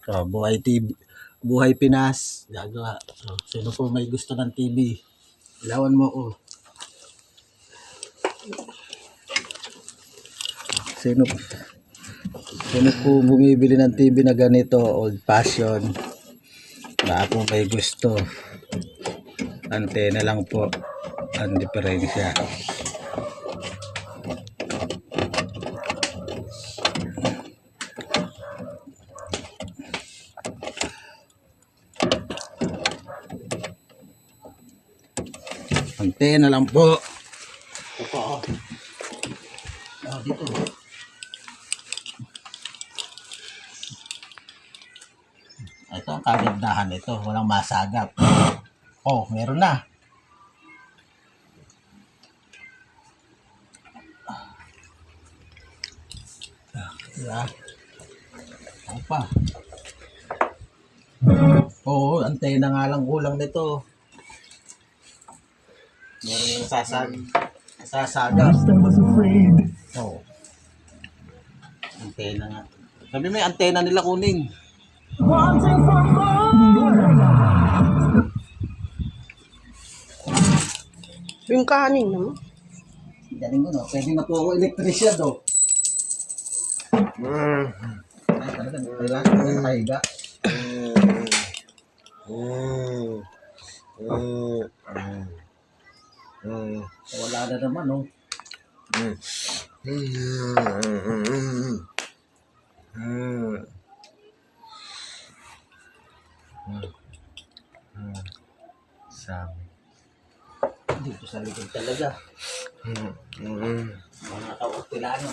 Ah, Buhay TV, Buhay Pinas, gagawa. So, sino po may gusto ng TV? Ilawan mo ko. Sino sino po bumibili ng TV na ganito, old fashion? Baka po may gusto. Antena lang po ang diferensya. Antena lang po. Ito po. Dito. Ito ang kagandahan nito. Walang masagap. Oh, meron na. Diba? Ano pa? Oo, antena nga lang kulang nito. Meron yung sasagap. Oo. Antena nga. Sabi may antena nila kuning. Yung kanin naman. Galing ko, no? Pwede na po ako elektrisyad, oh. Ay, talaga, kailangan ko yung mahiga. Wala na naman, oh. Sabi. Dito sa likod talaga. Mga tawag-pilano.